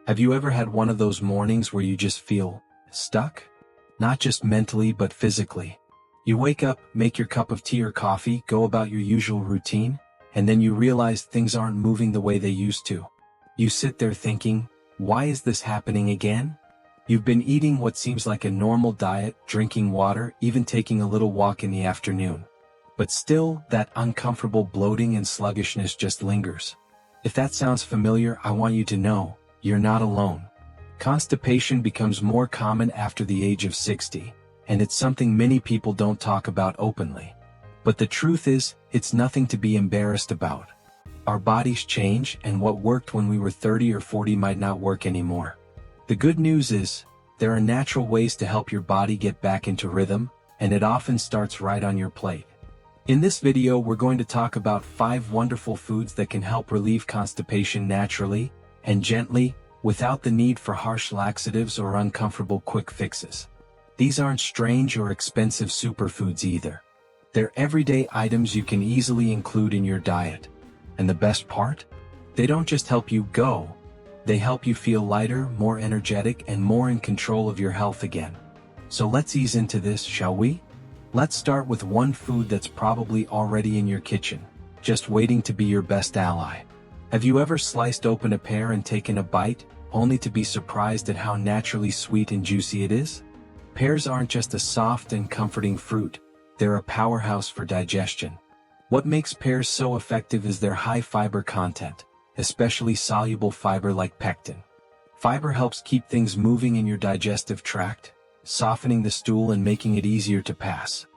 Have you ever had one of those mornings where you just feel stuck? Not just mentally but physically. You wake up, make your cup of tea or coffee, go about your usual routine, and then you realize things aren't moving the way they used to. You sit there thinking, why is this happening again? You've been eating what seems like a normal diet, drinking water, even taking a little walk in the afternoon. But still, that uncomfortable bloating and sluggishness just lingers. If that sounds familiar, I want you to know, you're not alone. Constipation becomes more common after the age of 60, and it's something many people don't talk about openly. But the truth is, it's nothing to be embarrassed about. Our bodies change, and what worked when we were 30 or 40 might not work anymore. The good news is, there are natural ways to help your body get back into rhythm, and it often starts right on your plate. In this video, we're going to talk about 5 wonderful foods that can help relieve constipation naturally and gently, without the need for harsh laxatives or uncomfortable quick fixes. These aren't strange or expensive superfoods either. They're everyday items you can easily include in your diet. And the best part? They don't just help you go. They help you feel lighter, more energetic, and more in control of your health again. So let's ease into this, shall we? Let's start with one food that's probably already in your kitchen, just waiting to be your best ally. Have you ever sliced open a pear and taken a bite, only to be surprised at how naturally sweet and juicy it is? Pears aren't just a soft and comforting fruit, they're a powerhouse for digestion. What makes pears so effective is their high fiber content, especially soluble fiber like pectin. Fiber helps keep things moving in your digestive tract, softening the stool and making it easier to pass.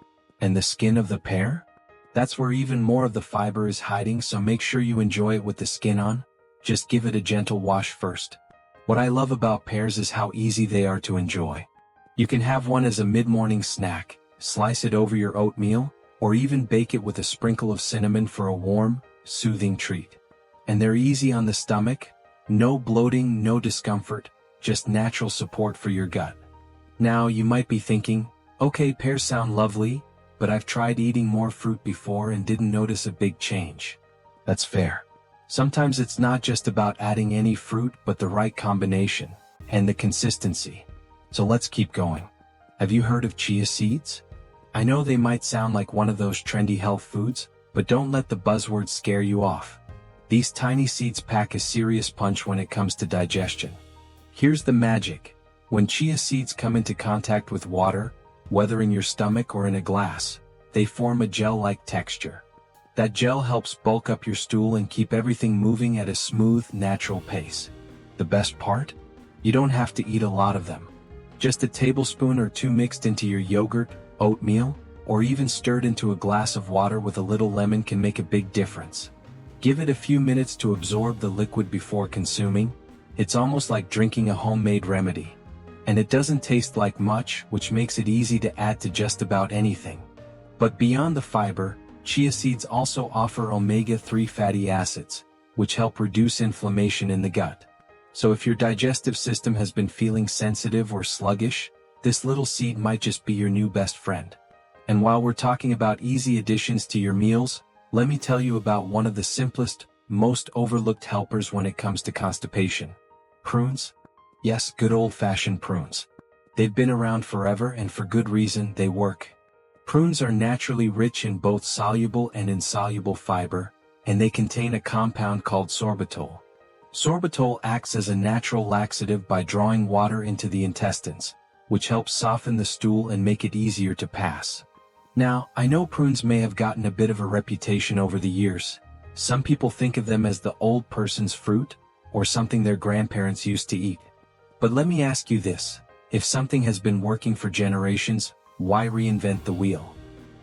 And the skin of the pear? That's where even more of the fiber is hiding, so make sure you enjoy it with the skin on. Just give it a gentle wash first. What I love about pears is how easy they are to enjoy. You can have one as a mid-morning snack, slice it over your oatmeal, or even bake it with a sprinkle of cinnamon for a warm, soothing treat. And they're easy on the stomach, no bloating, no discomfort, just natural support for your gut. Now you might be thinking, okay, pears sound lovely, but I've tried eating more fruit before and didn't notice a big change. That's fair. Sometimes it's not just about adding any fruit but the right combination, and the consistency. So let's keep going. Have you heard of chia seeds? I know they might sound like one of those trendy health foods, but don't let the buzzwords scare you off. These tiny seeds pack a serious punch when it comes to digestion. Here's the magic. When chia seeds come into contact with water, whether in your stomach or in a glass, they form a gel-like texture. That gel helps bulk up your stool and keep everything moving at a smooth, natural pace. The best part? You don't have to eat a lot of them. Just a tablespoon or 2 mixed into your yogurt, oatmeal, or even stirred into a glass of water with a little lemon can make a big difference. Give it a few minutes to absorb the liquid before consuming. It's almost like drinking a homemade remedy. And it doesn't taste like much, which makes it easy to add to just about anything. But beyond the fiber, chia seeds also offer omega-3 fatty acids, which help reduce inflammation in the gut. So if your digestive system has been feeling sensitive or sluggish, this little seed might just be your new best friend. And while we're talking about easy additions to your meals, let me tell you about one of the simplest, most overlooked helpers when it comes to constipation. Prunes? Yes, good old-fashioned prunes. They've been around forever, and for good reason. They work. Prunes are naturally rich in both soluble and insoluble fiber, and they contain a compound called sorbitol. Sorbitol acts as a natural laxative by drawing water into the intestines, which helps soften the stool and make it easier to pass. Now, I know prunes may have gotten a bit of a reputation over the years. Some people think of them as the old person's fruit, or something their grandparents used to eat. But let me ask you this, if something has been working for generations, why reinvent the wheel?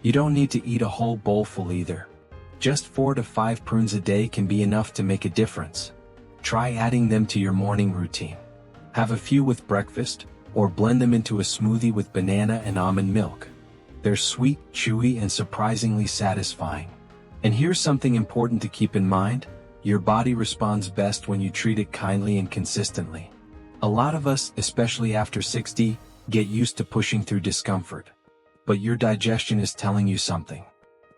You don't need to eat a whole bowl full either. Just 4 to 5 prunes a day can be enough to make a difference. Try adding them to your morning routine. Have a few with breakfast, or blend them into a smoothie with banana and almond milk. They're sweet, chewy, and surprisingly satisfying. And here's something important to keep in mind, your body responds best when you treat it kindly and consistently. A lot of us, especially after 60, get used to pushing through discomfort. But your digestion is telling you something.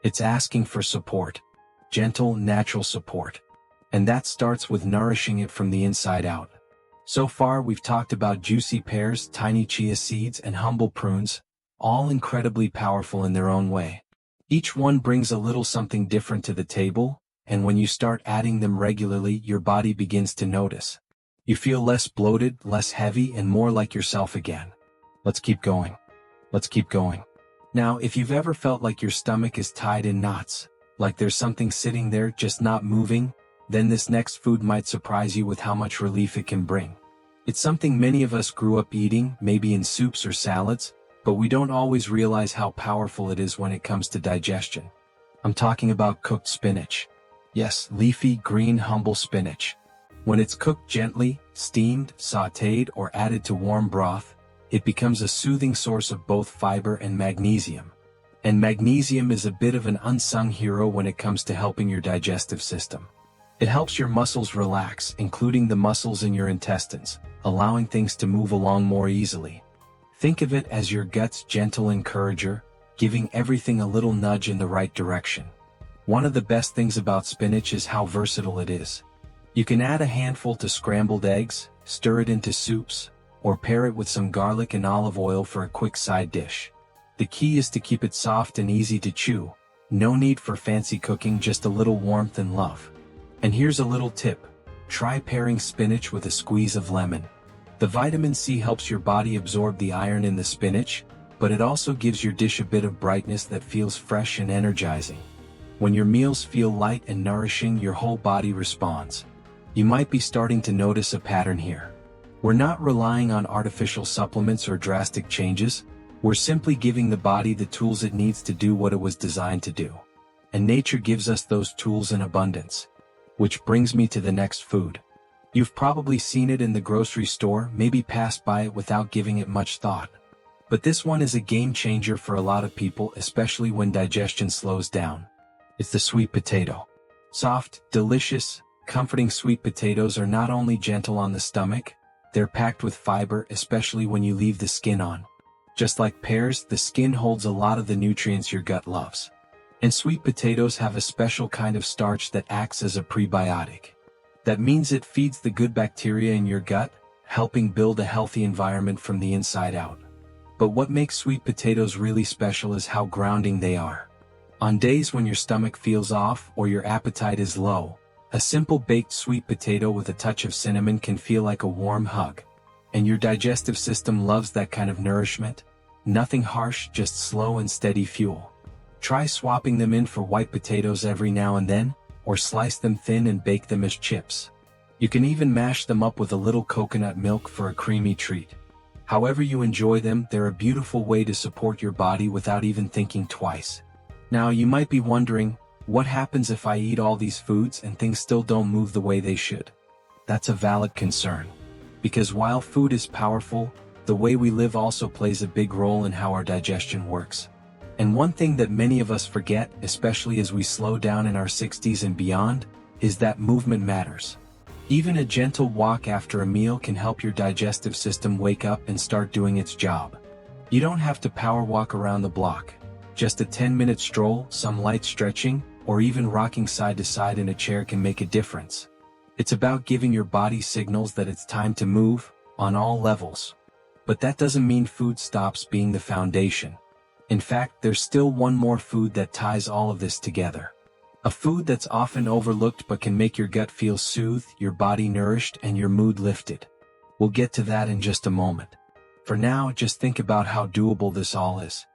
It's asking for support. Gentle, natural support. And that starts with nourishing it from the inside out. So far we've talked about juicy pears, tiny chia seeds, and humble prunes, all incredibly powerful in their own way. Each one brings a little something different to the table, and when you start adding them regularly, your body begins to notice. You feel less bloated, less heavy, and more like yourself again. Let's keep going. Let's keep going. Now, if you've ever felt like your stomach is tied in knots, like there's something sitting there just not moving, then this next food might surprise you with how much relief it can bring. It's something many of us grew up eating, maybe in soups or salads, but we don't always realize how powerful it is when it comes to digestion. I'm talking about cooked spinach. Yes, leafy, green, humble spinach. When it's cooked gently, steamed, sautéed, or added to warm broth, it becomes a soothing source of both fiber and magnesium. And magnesium is a bit of an unsung hero when it comes to helping your digestive system. It helps your muscles relax, including the muscles in your intestines, allowing things to move along more easily. Think of it as your gut's gentle encourager, giving everything a little nudge in the right direction. One of the best things about spinach is how versatile it is. You can add a handful to scrambled eggs, stir it into soups, or pair it with some garlic and olive oil for a quick side dish. The key is to keep it soft and easy to chew. No need for fancy cooking, just a little warmth and love. And here's a little tip. Try pairing spinach with a squeeze of lemon. The vitamin C helps your body absorb the iron in the spinach, but it also gives your dish a bit of brightness that feels fresh and energizing. When your meals feel light and nourishing, your whole body responds. You might be starting to notice a pattern here. We're not relying on artificial supplements or drastic changes. We're simply giving the body the tools it needs to do what it was designed to do. And nature gives us those tools in abundance. Which brings me to the next food. You've probably seen it in the grocery store, maybe passed by it without giving it much thought. But this one is a game changer for a lot of people, especially when digestion slows down. It's the sweet potato. Soft, delicious, comforting sweet potatoes are not only gentle on the stomach, they're packed with fiber, especially when you leave the skin on. Just like pears, the skin holds a lot of the nutrients your gut loves. And sweet potatoes have a special kind of starch that acts as a prebiotic. That means it feeds the good bacteria in your gut, helping build a healthy environment from the inside out. But what makes sweet potatoes really special is how grounding they are. On days when your stomach feels off or your appetite is low, a simple baked sweet potato with a touch of cinnamon can feel like a warm hug. And your digestive system loves that kind of nourishment. Nothing harsh, just slow and steady fuel. Try swapping them in for white potatoes every now and then, or slice them thin and bake them as chips. You can even mash them up with a little coconut milk for a creamy treat. However you enjoy them, they're a beautiful way to support your body without even thinking twice. Now you might be wondering, what happens if I eat all these foods and things still don't move the way they should? That's a valid concern. Because while food is powerful, the way we live also plays a big role in how our digestion works. And one thing that many of us forget, especially as we slow down in our 60s and beyond, is that movement matters. Even a gentle walk after a meal can help your digestive system wake up and start doing its job. You don't have to power walk around the block. Just a 10-minute stroll, some light stretching, or even rocking side to side in a chair can make a difference. It's about giving your body signals that it's time to move, on all levels. But that doesn't mean food stops being the foundation. In fact, there's still one more food that ties all of this together. A food that's often overlooked but can make your gut feel soothed, your body nourished, and your mood lifted. We'll get to that in just a moment. For now, just think about how doable this all is.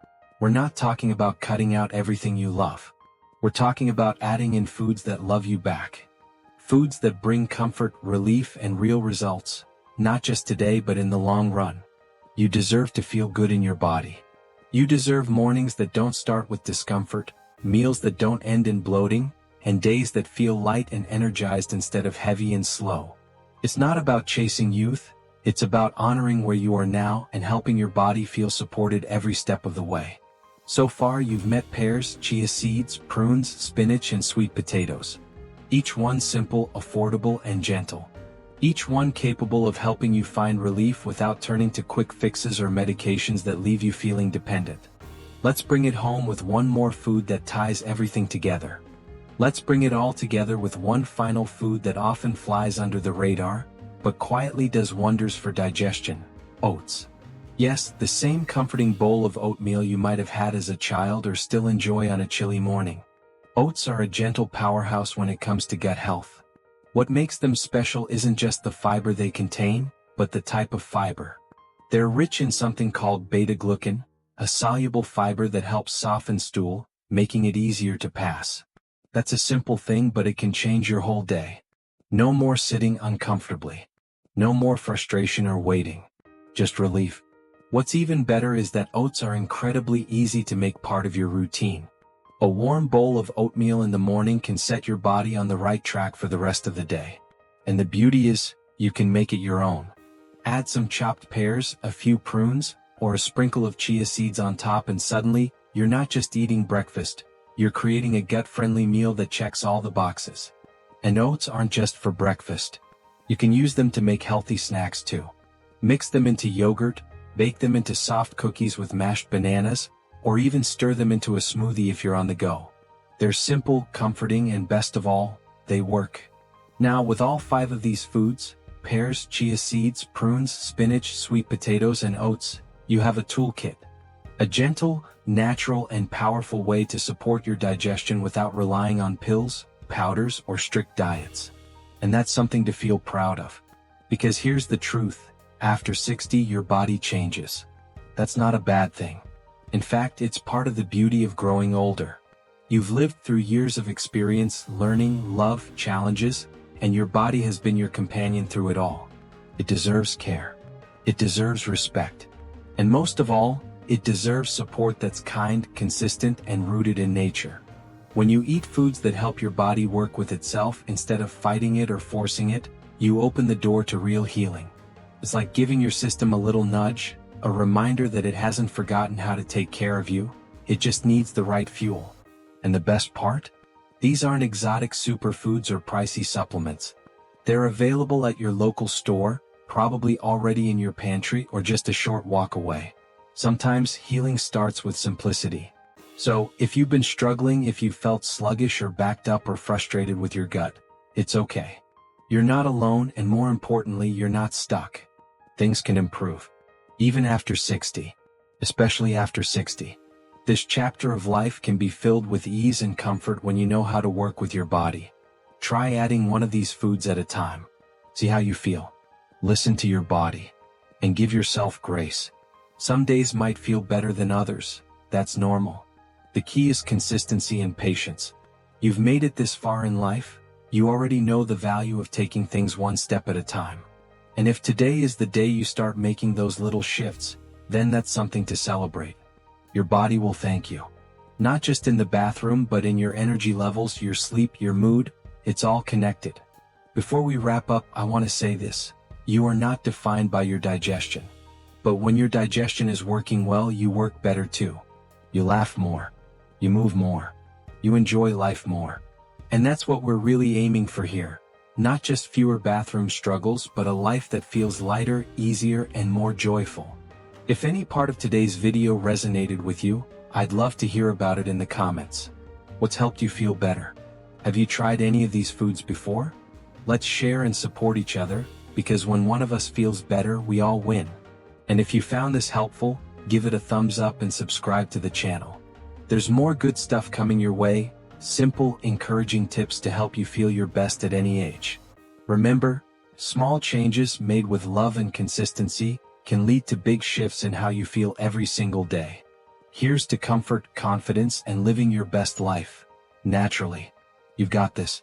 We're not talking about cutting out everything you love. We're talking about adding in foods that love you back. Foods that bring comfort, relief, and real results, not just today but in the long run. You deserve to feel good in your body. You deserve mornings that don't start with discomfort, meals that don't end in bloating, and days that feel light and energized instead of heavy and slow. It's not about chasing youth, it's about honoring where you are now and helping your body feel supported every step of the way. So far you've met pears, chia seeds, prunes, spinach, and sweet potatoes. Each one simple, affordable, and gentle. Each one capable of helping you find relief without turning to quick fixes or medications that leave you feeling dependent. Let's bring it home with one more food that ties everything together. Let's bring it all together with one final food that often flies under the radar, but quietly does wonders for digestion: oats. Yes, the same comforting bowl of oatmeal you might have had as a child or still enjoy on a chilly morning. Oats are a gentle powerhouse when it comes to gut health. What makes them special isn't just the fiber they contain, but the type of fiber. They're rich in something called beta-glucan, a soluble fiber that helps soften stool, making it easier to pass. That's a simple thing, but it can change your whole day. No more sitting uncomfortably. No more frustration or waiting. Just relief. What's even better is that oats are incredibly easy to make part of your routine. A warm bowl of oatmeal in the morning can set your body on the right track for the rest of the day. And the beauty is, you can make it your own. Add some chopped pears, a few prunes, or a sprinkle of chia seeds on top, and suddenly, you're not just eating breakfast, you're creating a gut-friendly meal that checks all the boxes. And oats aren't just for breakfast. You can use them to make healthy snacks too. Mix them into yogurt, bake them into soft cookies with mashed bananas, or even stir them into a smoothie if you're on the go. They're simple, comforting, and best of all, they work. Now, with all 5 of these foods, pears, chia seeds, prunes, spinach, sweet potatoes, and oats, you have a toolkit. A gentle, natural, and powerful way to support your digestion without relying on pills, powders, or strict diets. And that's something to feel proud of. Because here's the truth, after 60 your body changes. That's not a bad thing. In fact, it's part of the beauty of growing older. You've lived through years of experience, learning, love, challenges, and your body has been your companion through it all. It deserves care. It deserves respect. And most of all, it deserves support that's kind, consistent, and rooted in nature. When you eat foods that help your body work with itself instead of fighting it or forcing it, you open the door to real healing. It's like giving your system a little nudge, a reminder that it hasn't forgotten how to take care of you, it just needs the right fuel. And the best part? These aren't exotic superfoods or pricey supplements. They're available at your local store, probably already in your pantry or just a short walk away. Sometimes healing starts with simplicity. So, if you've been struggling, if you've felt sluggish or backed up or frustrated with your gut, it's okay. You're not alone, and more importantly, you're not stuck. Things can improve. Even after 60. Especially after 60. This chapter of life can be filled with ease and comfort when you know how to work with your body. Try adding one of these foods at a time. See how you feel. Listen to your body. And give yourself grace. Some days might feel better than others. That's normal. The key is consistency and patience. You've made it this far in life. You already know the value of taking things one step at a time. And if today is the day you start making those little shifts, then that's something to celebrate. Your body will thank you. Not just in the bathroom, but in your energy levels, your sleep, your mood. It's all connected. Before we wrap up, I want to say this. You are not defined by your digestion. But when your digestion is working well, you work better too. You laugh more. You move more. You enjoy life more. And that's what we're really aiming for here. Not just fewer bathroom struggles, but a life that feels lighter, easier, and more joyful. If any part of today's video resonated with you, I'd love to hear about it in the comments. What's helped you feel better? Have you tried any of these foods before? Let's share and support each other, because when one of us feels better, we all win. And if you found this helpful, give it a thumbs up and subscribe to the channel. There's more good stuff coming your way. Simple, encouraging tips to help you feel your best at any age. Remember, small changes made with love and consistency can lead to big shifts in how you feel every single day. Here's to comfort, confidence, and living your best life. Naturally. You've got this.